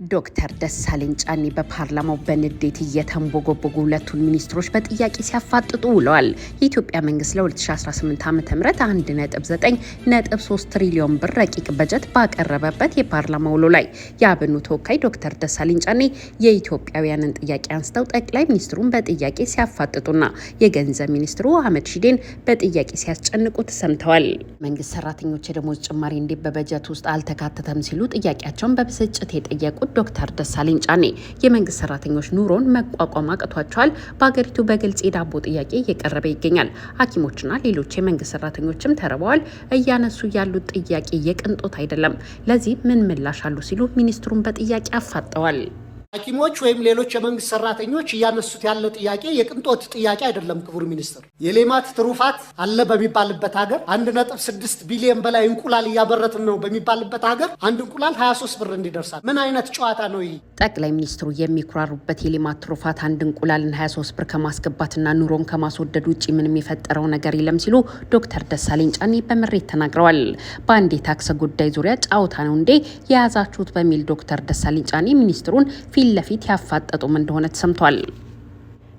ዶክተር ደሳለኝ ጫኔ በፓርላማው በንዴት እየተንቦጎቦጉ ሁለቱን ሚኒስትሮች በጥያቄ ሲያፋጥጡ ውለዋል። የኢትዮጵያ መንግስት ለ2018 ዓ.ም 1.9.3 ትሪሊዮን ብር ረቂቅ በጀት ባቀረበበት የፓርላማ ውሎ ላይ የአብኑ ተወካይ ዶክተር ደሳለኝ ጫኔ የኢትዮጵያውያንን ጥያቄ አንስተው ጠቅላይ ሚኒስትሩን በጥያቄ ሲያፋጥጡና የገንዘብ ሚኒስትሩ አህመድ ሺዴን በጥያቄ ሲያስጨንቁ ተሰምተዋል። መንግስት ሰራተኞች የደሞዝ ጭማሪ እንዴት በበጀት ውስጥ አልተካተተም ሲሉ ጥያቄያቸውን በብስጭት የጠየቁት ዶክተር ደሳለኝ ጫኔ የመንግስት ሰራተኞች ኑሮን መቋቋም አቅቷቸዋል፣ በሀገሪቱ በግልጽ የዳቦ ጥያቄ እየቀረበ ይገኛል፣ ሐኪሞችና ሌሎች የመንግስት ሰራተኞችም ተርበዋል፣ እያነሱ ያሉት ጥያቄ የቅንጦት አይደለም፣ ለዚህ ምን ምላሽ አሉ ሲሉ ሚኒስትሩን በጥያቄ አፋጠዋል። ሐኪሞች ወይም ሌሎች የመንግስት ሰራተኞች እያነሱት ያለው ጥያቄ የቅንጦት ጥያቄ አይደለም። ክቡር ሚኒስትር፣ የሌማት ትሩፋት አለ በሚባልበት ሀገር 1.6 ቢሊዮን በላይ እንቁላል እያበረትን ነው በሚባልበት ሀገር አንድ እንቁላል 23 ብር እንዲደርሳል። ምን አይነት ጨዋታ ነው ይህ? ጠቅላይ ሚኒስትሩ የሚኩራሩበት የሌማት ትሩፋት አንድ እንቁላልን 23 ብር ከማስገባትና ኑሮን ከማስወደድ ውጭ ምንም የፈጠረው ነገር የለም ሲሉ ዶክተር ደሳለኝ ጫኔ በምሬት ተናግረዋል። በአንድ የታክስ ጉዳይ ዙሪያ ጫውታ ነው እንዴ የያዛችሁት በሚል ዶክተር ደሳለኝ ጫኔ ሚኒስትሩን ፊት ለፊት ያፋጠጡም እንደሆነ ተሰምቷል።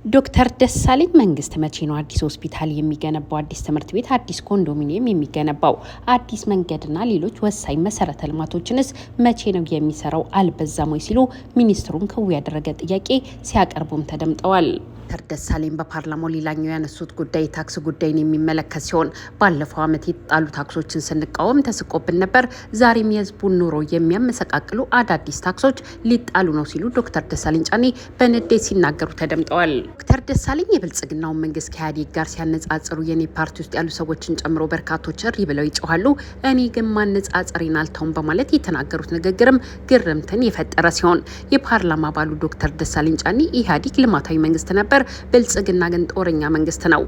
ዶክተር ደሳለኝ መንግስት መቼ ነው አዲስ ሆስፒታል የሚገነባው፣ አዲስ ትምህርት ቤት፣ አዲስ ኮንዶሚኒየም የሚገነባው፣ አዲስ መንገድና ሌሎች ወሳኝ መሰረተ ልማቶችንስ መቼ ነው የሚሰራው አልበዛም ወይ ሲሉ ሚኒስትሩን ክው ያደረገ ጥያቄ ሲያቀርቡም ተደምጠዋል። ዶክተር ደሳለኝ በፓርላማው ሌላኛው ያነሱት ጉዳይ ታክስ ጉዳይን የሚመለከት ሲሆን ባለፈው ዓመት የተጣሉ ታክሶችን ስንቃወም ተስቆብን ነበር፣ ዛሬም የህዝቡን ኑሮ የሚያመሰቃቅሉ አዳዲስ ታክሶች ሊጣሉ ነው ሲሉ ዶክተር ደሳለኝ ጫኔ በንዴት ሲናገሩ ተደምጠዋል። ዶክተር ደሳለኝ የብልጽግናውን መንግስት ከኢህአዴግ ጋር ሲያነጻጽሩ የኔ ፓርቲ ውስጥ ያሉ ሰዎችን ጨምሮ በርካቶች እሪ ብለው ይጮሃሉ፣ እኔ ግን ማነጻጸሬን አልተውም በማለት የተናገሩት ንግግርም ግርምትን የፈጠረ ሲሆን የፓርላማ አባሉ ዶክተር ደሳለኝ ጫኔ ኢህአዴግ ልማታዊ መንግስት ነበር፣ ብልጽግና ግን ጦረኛ መንግስት ነው፣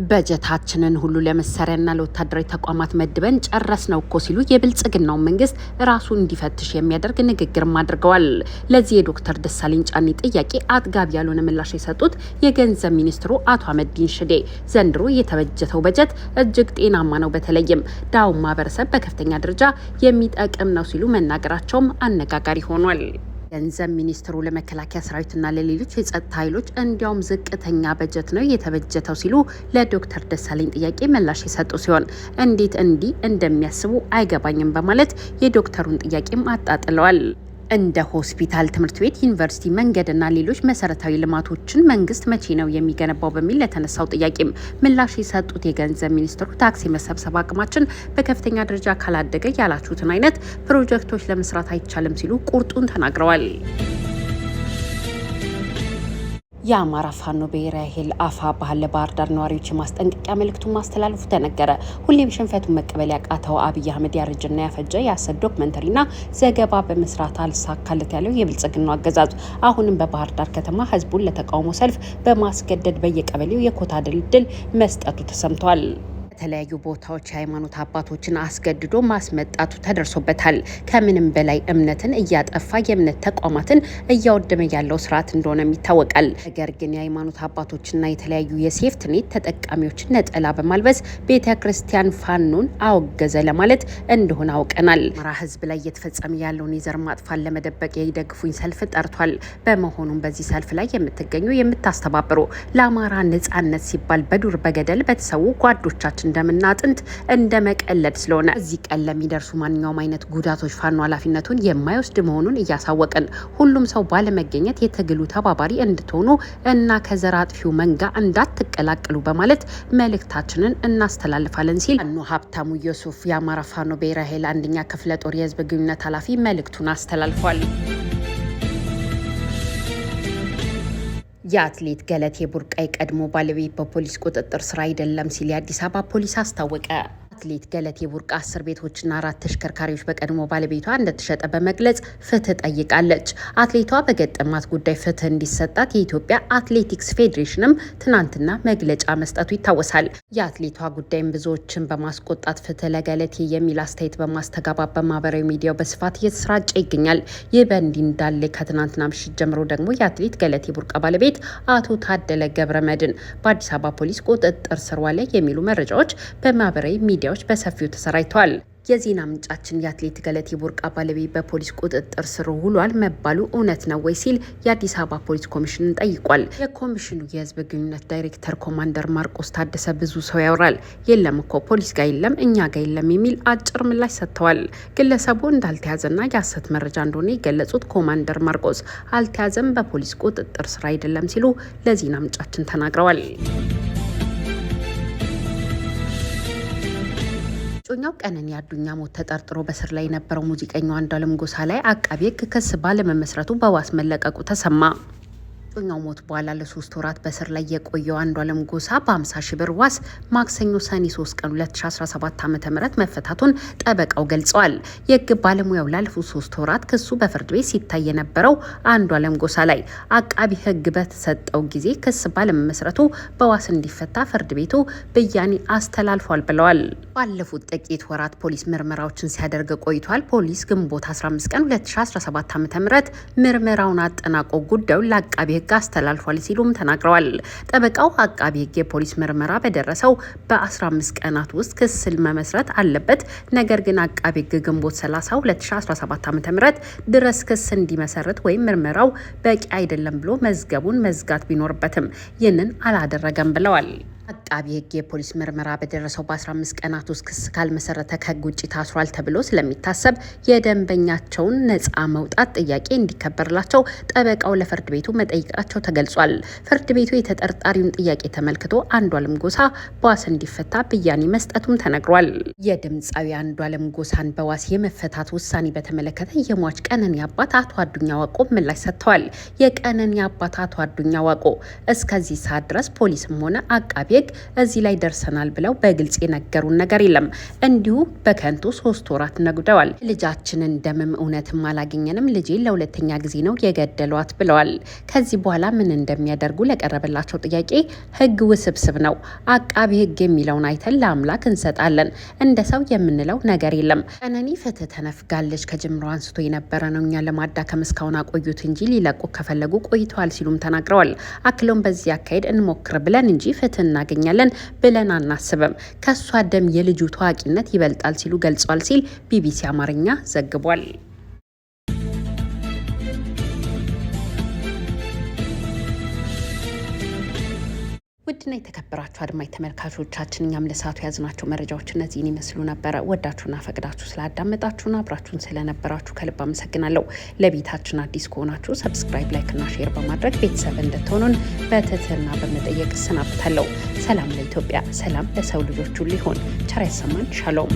በጀታችንን ሁሉ ለመሳሪያና ለወታደራዊ ተቋማት መድበን ጨረስ ነው እኮ ሲሉ የብልጽግናው መንግስት ራሱን እንዲፈትሽ የሚያደርግ ንግግርም አድርገዋል። ለዚህ የዶክተር ደሳለኝ ጫኔ ጥያቄ አጥጋቢ ያልሆነ ምላሽ የሰጡት የገንዘብ ሚኒስትሩ አቶ አህመድ ሺዴ ዘንድሮ የተበጀተው በጀት እጅግ ጤናማ ነው፣ በተለይም ድሃውን ማህበረሰብ በከፍተኛ ደረጃ የሚጠቅም ነው ሲሉ መናገራቸውም አነጋጋሪ ሆኗል። ገንዘብ ሚኒስትሩ ለመከላከያ ሰራዊትና ለሌሎች የጸጥታ ኃይሎች እንዲያውም ዝቅተኛ በጀት ነው የተበጀተው ሲሉ ለዶክተር ደሳለኝ ጥያቄ ምላሽ የሰጡ ሲሆን እንዴት እንዲህ እንደሚያስቡ አይገባኝም በማለት የዶክተሩን ጥያቄም አጣጥለዋል። እንደ ሆስፒታል፣ ትምህርት ቤት፣ ዩኒቨርሲቲ፣ መንገድና ሌሎች መሰረታዊ ልማቶችን መንግስት መቼ ነው የሚገነባው በሚል ለተነሳው ጥያቄም ምላሽ የሰጡት የገንዘብ ሚኒስትሩ ታክስ የመሰብሰብ አቅማችን በከፍተኛ ደረጃ ካላደገ ያላችሁትን አይነት ፕሮጀክቶች ለመስራት አይቻልም ሲሉ ቁርጡን ተናግረዋል። የአማራ ፋኖ ብሔራዊ ኃይል አፋብኃ ለባህር ዳር ነዋሪዎች የማስጠንቀቂያ መልእክቱን ማስተላለፉ ተነገረ። ሁሌም ሽንፈቱን መቀበል ያቃተው አብይ አህመድ ያረጀና ያፈጀ የሐሰት ዶክመንተሪና ዘገባ በመስራት አልሳካለት ያለው የብልጽግናው አገዛዝ አሁንም በባህር ዳር ከተማ ህዝቡን ለተቃውሞ ሰልፍ በማስገደድ በየቀበሌው የኮታ ድልድል መስጠቱ ተሰምቷል። የተለያዩ ቦታዎች የሃይማኖት አባቶችን አስገድዶ ማስመጣቱ ተደርሶበታል። ከምንም በላይ እምነትን እያጠፋ የእምነት ተቋማትን እያወደመ ያለው ስርዓት እንደሆነም ይታወቃል። ነገር ግን የሃይማኖት አባቶችና የተለያዩ የሴፍትኔት ተጠቃሚዎችን ነጠላ በማልበስ ቤተ ክርስቲያን ፋኖን አወገዘ ለማለት እንደሆነ አውቀናል። አማራ ህዝብ ላይ እየተፈጸመ ያለውን የዘር ማጥፋት ለመደበቅ የይደግፉኝ ሰልፍ ጠርቷል። በመሆኑም በዚህ ሰልፍ ላይ የምትገኙ የምታስተባብሩ ለአማራ ነጻነት ሲባል በዱር በገደል በተሰዉ ጓዶቻችን እንደምና አጥንት እንደ መቀለድ ስለሆነ እዚህ ቀን ለሚደርሱ ማንኛውም አይነት ጉዳቶች ፋኖ ኃላፊነቱን የማይወስድ መሆኑን እያሳወቅን ሁሉም ሰው ባለመገኘት የትግሉ ተባባሪ እንድትሆኑ እና ከዘር አጥፊው መንጋ እንዳትቀላቅሉ በማለት መልእክታችንን እናስተላልፋለን ሲል ፋኖ ሀብታሙ ዮሱፍ የአማራ ፋኖ ብሔራዊ ኃይል አንደኛ ክፍለ ጦር የህዝብ ግንኙነት ኃላፊ መልእክቱን አስተላልፏል። የአትሌት ገለቴ ቡርቃ የቀድሞ ባለቤት በፖሊስ ቁጥጥር ስር አይደለም ሲል የአዲስ አበባ ፖሊስ አስታወቀ። አትሌት ገለቴ ቡርቃ 10 ቤቶችና 4 ተሽከርካሪዎች በቀድሞ ባለቤቷ እንደተሸጠ በመግለጽ ፍትህ ጠይቃለች። አትሌቷ በገጠማት ጉዳይ ፍትህ እንዲሰጣት የኢትዮጵያ አትሌቲክስ ፌዴሬሽንም ትናንትና መግለጫ መስጠቱ ይታወሳል። የአትሌቷ ጉዳይም ብዙዎችን በማስቆጣት ፍትህ ለገለቴ የሚል አስተያየት በማስተጋባት በማህበራዊ ሚዲያው በስፋት እየተሰራጨ ይገኛል። ይህ በእንዲህ እንዳለ ከትናንትና ምሽት ጀምሮ ደግሞ የአትሌት ገለቴ ቡርቃ ባለቤት አቶ ታደለ ገብረመድህን በአዲስ አበባ ፖሊስ ቁጥጥር ስር ዋለ የሚሉ መረጃዎች በማህበራዊ ሚዲያ በሰፊው ተሰራጭተዋል። የዜና ምንጫችን የአትሌት ገለቴ ቡርቃ ባለቤት በፖሊስ ቁጥጥር ስር ውሏል መባሉ እውነት ነው ወይ ሲል የአዲስ አበባ ፖሊስ ኮሚሽንን ጠይቋል። የኮሚሽኑ የህዝብ ግንኙነት ዳይሬክተር ኮማንደር ማርቆስ ታደሰ ብዙ ሰው ያወራል፣ የለም እኮ ፖሊስ ጋር የለም እኛ ጋር የለም የሚል አጭር ምላሽ ሰጥተዋል። ግለሰቡ እንዳልተያዘና የሐሰት መረጃ እንደሆነ የገለጹት ኮማንደር ማርቆስ አልተያዘም፣ በፖሊስ ቁጥጥር ስር አይደለም ሲሉ ለዜና ምንጫችን ተናግረዋል። ጮኛው ቀነኒ አዱኛ ሞት ተጠርጥሮ በስር ላይ የነበረው ሙዚቀኛው አንዷለም ጎሳ ላይ አቃቤ ሕግ ክስ ባለመመስረቱ በዋስ መለቀቁ ተሰማ። ጮኛው ሞት በኋላ ለ3 ወራት በስር ላይ የቆየው አንዷለም ጎሳ በ50 ሺህ ብር ዋስ ማክሰኞ ሰኔ 3 ቀን 2017 ዓ.ም መፈታቱን ጠበቃው ገልጸዋል። የህግ ባለሙያው ላለፉት 3 ወራት ክሱ በፍርድ ቤት ሲታይ የነበረው አንዷለም ጎሳ ላይ አቃቢ ህግ በተሰጠው ጊዜ ክስ ባለመመስረቱ በዋስ እንዲፈታ ፍርድ ቤቱ ብያኔ አስተላልፏል ብለዋል። ባለፉት ጥቂት ወራት ፖሊስ ምርመራዎችን ሲያደርግ ቆይቷል። ፖሊስ ግንቦት 15 ቀን 2017 ዓ.ም ምርመራውን አጠናቆ ጉዳዩን ለአቃቢ ህግ አስተላልፏል ሲሉም ተናግረዋል። ጠበቃው አቃቢ ህግ የፖሊስ ምርመራ በደረሰው በ15 ቀናት ውስጥ ክስ መመስረት አለበት፣ ነገር ግን አቃቢ ህግ ግንቦት 30 2017 ዓ.ም ድረስ ክስ እንዲመሰርት ወይም ምርመራው በቂ አይደለም ብሎ መዝገቡን መዝጋት ቢኖርበትም ይህንን አላደረገም ብለዋል። አቃቢ ህግ የፖሊስ ምርመራ በደረሰው በ15 ቀናት ውስጥ ክስ ካልመሰረተ ከህግ ውጭ ታስሯል ተብሎ ስለሚታሰብ የደንበኛቸውን ነፃ መውጣት ጥያቄ እንዲከበርላቸው ጠበቃው ለፍርድ ቤቱ መጠየቃቸው ተገልጿል። ፍርድ ቤቱ የተጠርጣሪውን ጥያቄ ተመልክቶ አንዷለም ጎሳ በዋስ እንዲፈታ ብያኔ መስጠቱም ተነግሯል። የድምፃዊ አንዷለም ጎሳን በዋስ የመፈታት ውሳኔ በተመለከተ የሟች ቀነኒ አባት አቶ አዱኛ ዋቆ ምላሽ ሰጥተዋል። የቀነኒ አባት አቶ አዱኛ ዋቆ እስከዚህ ሰዓት ድረስ ፖሊስም ሆነ አቃቢ ህግ እዚህ ላይ ደርሰናል ብለው በግልጽ የነገሩን ነገር የለም፣ እንዲሁ በከንቱ 3 ወራት ነግደዋል። ልጃችንን ደምም እውነትም አላገኘንም፣ ልጄን ለሁለተኛ ጊዜ ነው የገደሏት ብለዋል። ከዚህ በኋላ ምን እንደሚያደርጉ ለቀረበላቸው ጥያቄ ህግ ውስብስብ ነው፣ አቃቢ ህግ የሚለውን አይተን ለአምላክ እንሰጣለን፣ እንደ ሰው የምንለው ነገር የለም። ቀነኒ ፍትህ ተነፍጋለች፣ ከጅምሮ አንስቶ የነበረ ነው፣ እኛ ለማዳከም እስካሁን አቆዩት እንጂ ሊለቁ ከፈለጉ ቆይተዋል ሲሉም ተናግረዋል። አክለውም በዚህ አካሄድ እንሞክር ብለን እንጂ ፍትህ እናገኛለን ብለን አናስብም፣ ከሷ ደም የልጁ ታዋቂነት ይበልጣል ሲሉ ገልጿል ሲል ቢቢሲ አማርኛ ዘግቧል። ውድና የተከበራችሁ አድማጭ ተመልካቾቻችን እኛም ለሰዓቱ ያዝናቸው መረጃዎች እነዚህን ይመስሉ ነበረ። ወዳችሁና ፈቅዳችሁ ስላዳመጣችሁና አብራችሁን ስለነበራችሁ ከልብ አመሰግናለሁ። ለቤታችን አዲስ ከሆናችሁ ሰብስክራይብ፣ ላይክ እና ሼር በማድረግ ቤተሰብ እንድትሆኑን በትህትና በመጠየቅ እሰናበታለሁ። ሰላም ለኢትዮጵያ፣ ሰላም ለሰው ልጆች ሁሉ ይሁን። ቸር ያሰማን። ሻሎም